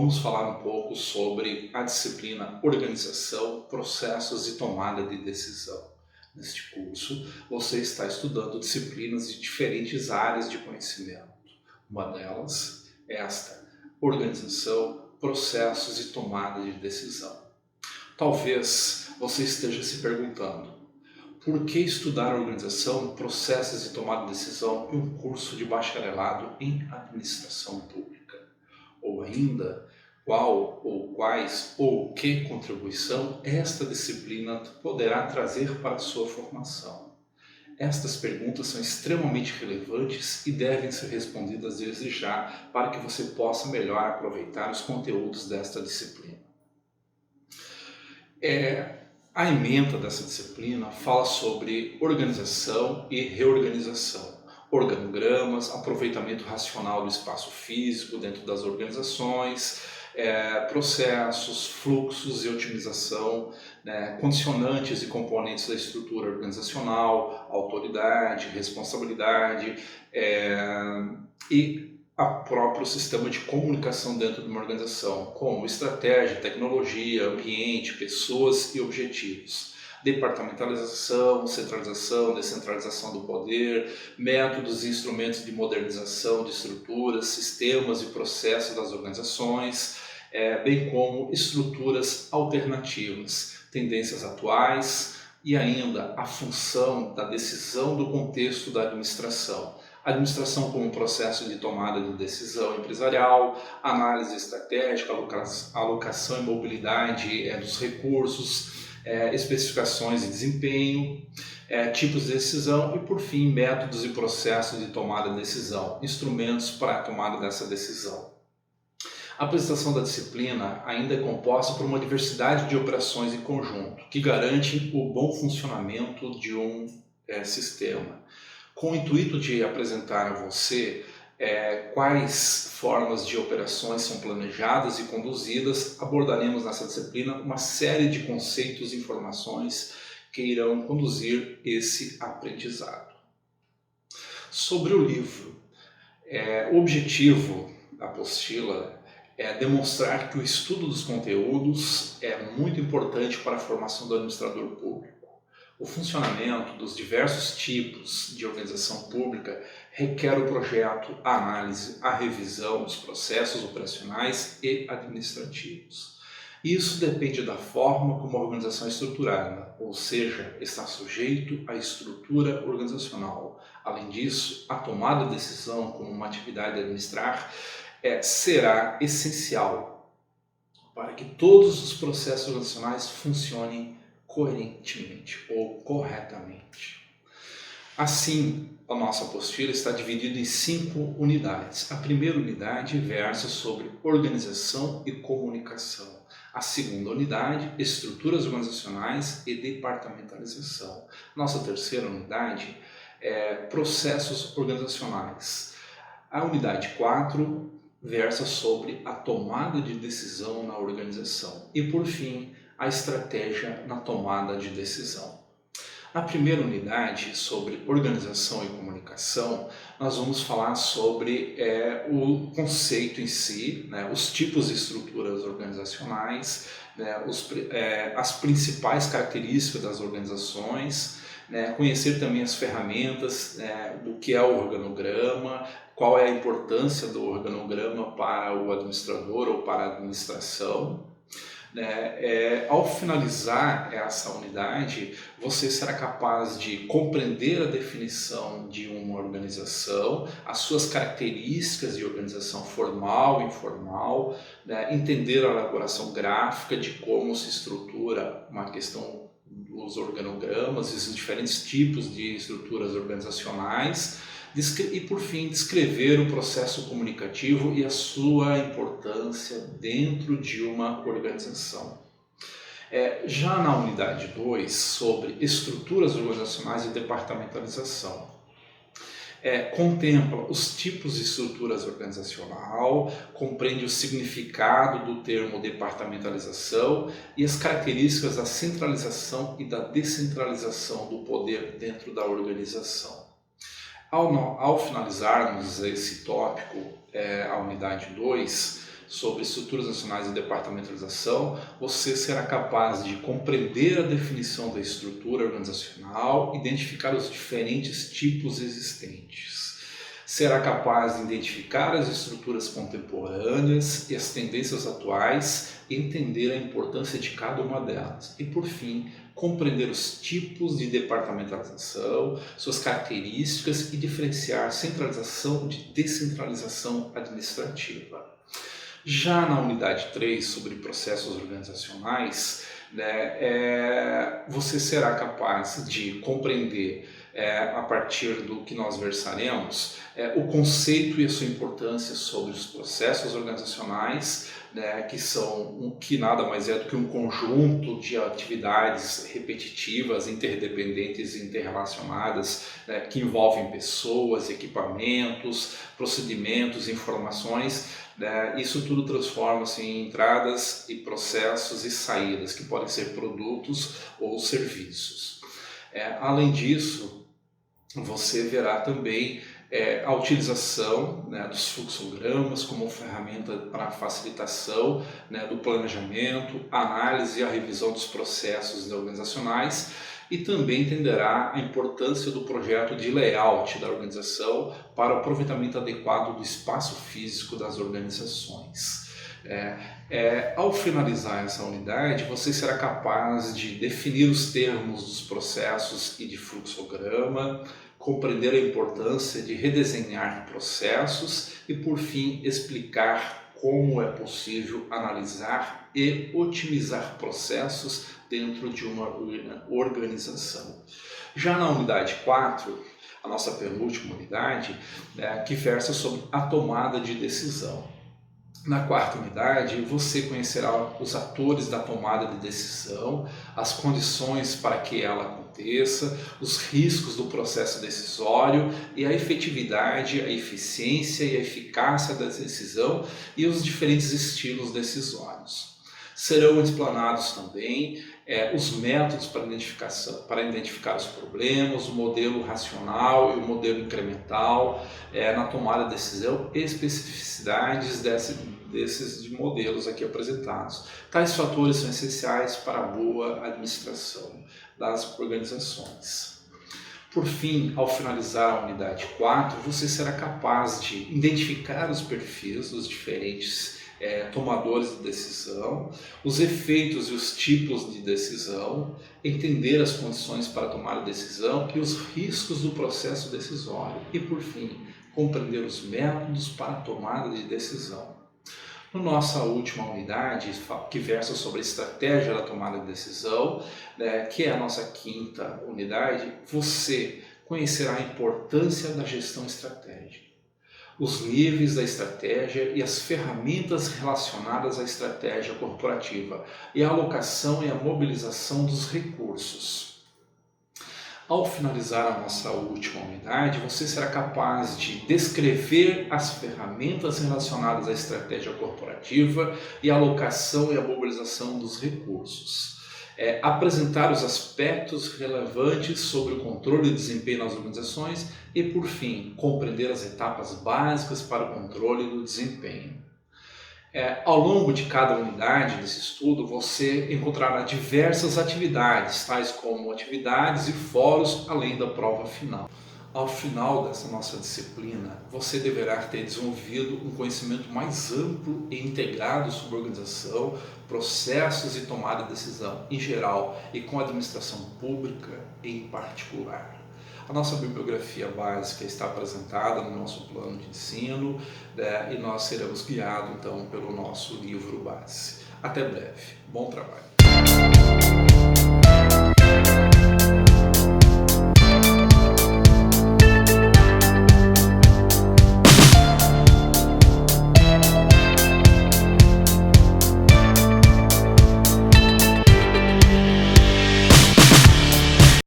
vamos falar um pouco sobre a disciplina Organização, Processos e Tomada de Decisão. Neste curso, você está estudando disciplinas de diferentes áreas de conhecimento. Uma delas é esta: Organização, Processos e Tomada de Decisão. Talvez você esteja se perguntando: por que estudar organização, processos e tomada de decisão em um curso de bacharelado em administração pública? Ou ainda, qual ou quais ou que contribuição esta disciplina poderá trazer para a sua formação? Estas perguntas são extremamente relevantes e devem ser respondidas desde já para que você possa melhor aproveitar os conteúdos desta disciplina. A ementa dessa disciplina fala sobre organização e reorganização, organogramas, aproveitamento racional do espaço físico dentro das organizações, processos, fluxos e otimização, condicionantes e componentes da estrutura organizacional, autoridade, responsabilidade e o próprio sistema de comunicação dentro de uma organização, como estratégia, tecnologia, ambiente, pessoas e objetivos. Departamentalização, centralização, descentralização do poder, métodos e instrumentos de modernização de estruturas, sistemas e processos das organizações, bem como estruturas alternativas, tendências atuais e ainda a função da decisão do contexto da administração. Administração como um processo de tomada de decisão empresarial, análise estratégica, alocação e mobilidade dos recursos, especificações de desempenho, tipos de decisão e, por fim, métodos e processos de tomada de decisão, instrumentos para a tomada dessa decisão. A apresentação da disciplina ainda é composta por uma diversidade de operações em conjunto, que garante o bom funcionamento de um sistema. Com o intuito de apresentar a você quais formas de operações são planejadas e conduzidas, abordaremos nessa disciplina uma série de conceitos e informações que irão conduzir esse aprendizado. Sobre o livro, o objetivo da apostila é demonstrar que o estudo dos conteúdos é muito importante para a formação do administrador público. O funcionamento dos diversos tipos de organização pública requer o projeto, a análise, a revisão dos processos operacionais e administrativos. Isso depende da forma como a organização é estruturada, ou seja, está sujeito à estrutura organizacional. Além disso, a tomada de decisão como uma atividade a administrar será essencial para que todos os processos organizacionais funcionem coerentemente ou corretamente. Assim, a nossa apostila está dividida em 5 unidades. A primeira unidade versa sobre organização e comunicação. A segunda unidade, estruturas organizacionais e departamentalização. Nossa terceira unidade é processos organizacionais. A unidade 4 versa sobre a tomada de decisão na organização. E, por fim, a estratégia na tomada de decisão. Na primeira unidade, sobre organização e comunicação, nós vamos falar sobre o conceito em si, os tipos de estruturas organizacionais, as principais características das organizações, conhecer também as ferramentas do que é o organograma, qual é a importância do organograma para o administrador ou para a administração. Ao finalizar essa unidade, você será capaz de compreender a definição de uma organização, as suas características de organização formal e informal, entender a elaboração gráfica de como se estrutura uma questão dos organogramas, os diferentes tipos de estruturas organizacionais, e, por fim, descrever o processo comunicativo e a sua importância dentro de uma organização. Já na unidade 2, sobre estruturas organizacionais e departamentalização, contempla os tipos de estruturas organizacional, compreende o significado do termo departamentalização e as características da centralização e da descentralização do poder dentro da organização. Ao finalizarmos esse tópico, a unidade 2, sobre estruturas nacionais e departamentalização, você será capaz de compreender a definição da estrutura organizacional, identificar os diferentes tipos existentes. Será capaz de identificar as estruturas contemporâneas e as tendências atuais e entender a importância de cada uma delas. E, por fim, compreender os tipos de departamentalização, suas características e diferenciar centralização de descentralização administrativa. Já na unidade 3, sobre processos organizacionais, você será capaz de compreender, a partir do que nós versaremos, o conceito e a sua importância sobre os processos organizacionais, que nada mais é do que um conjunto de atividades repetitivas, interdependentes e interrelacionadas, que envolvem pessoas, equipamentos, procedimentos, informações. Isso tudo transforma-se em entradas e processos e saídas, que podem ser produtos ou serviços. Além disso, você verá também a utilização dos fluxogramas como ferramenta para a facilitação do planejamento, a análise e a revisão dos processos organizacionais, e também entenderá a importância do projeto de layout da organização para o aproveitamento adequado do espaço físico das organizações. Ao finalizar essa unidade, você será capaz de definir os termos dos processos e de fluxograma, compreender a importância de redesenhar processos e, por fim, explicar como é possível analisar e otimizar processos dentro de uma organização. Já na unidade 4, a nossa penúltima unidade, que versa sobre a tomada de decisão. Na quarta unidade, você conhecerá os atores da tomada de decisão, as condições para que ela aconteça, os riscos do processo decisório e a efetividade, a eficiência e a eficácia da decisão e os diferentes estilos decisórios. Serão explanados também os métodos para identificar os problemas, o modelo racional e o modelo incremental na tomada de decisão e especificidades desses modelos aqui apresentados. Tais fatores são essenciais para a boa administração das organizações. Por fim, ao finalizar a unidade 4, você será capaz de identificar os perfis dos diferentes tomadores de decisão, os efeitos e os tipos de decisão, entender as condições para tomar a decisão e os riscos do processo decisório e, por fim, compreender os métodos para a tomada de decisão. Na nossa última unidade, que versa sobre a estratégia da tomada de decisão, que é a nossa quinta unidade, você conhecerá a importância da gestão estratégica, os níveis da estratégia e as ferramentas relacionadas à estratégia corporativa e a alocação e a mobilização dos recursos. Ao finalizar a nossa última unidade, você será capaz de descrever as ferramentas relacionadas à estratégia corporativa e a alocação e a mobilização dos recursos. Apresentar os aspectos relevantes sobre o controle e desempenho nas organizações e, por fim, compreender as etapas básicas para o controle do desempenho. Ao longo de cada unidade desse estudo, você encontrará diversas atividades, tais como atividades e fóruns, além da prova final. Ao final dessa nossa disciplina, você deverá ter desenvolvido um conhecimento mais amplo e integrado sobre organização, processos e tomada de decisão em geral e com a administração pública em particular. A nossa bibliografia básica está apresentada no nosso plano de ensino, e nós seremos guiados então pelo nosso livro base. Até breve. Bom trabalho.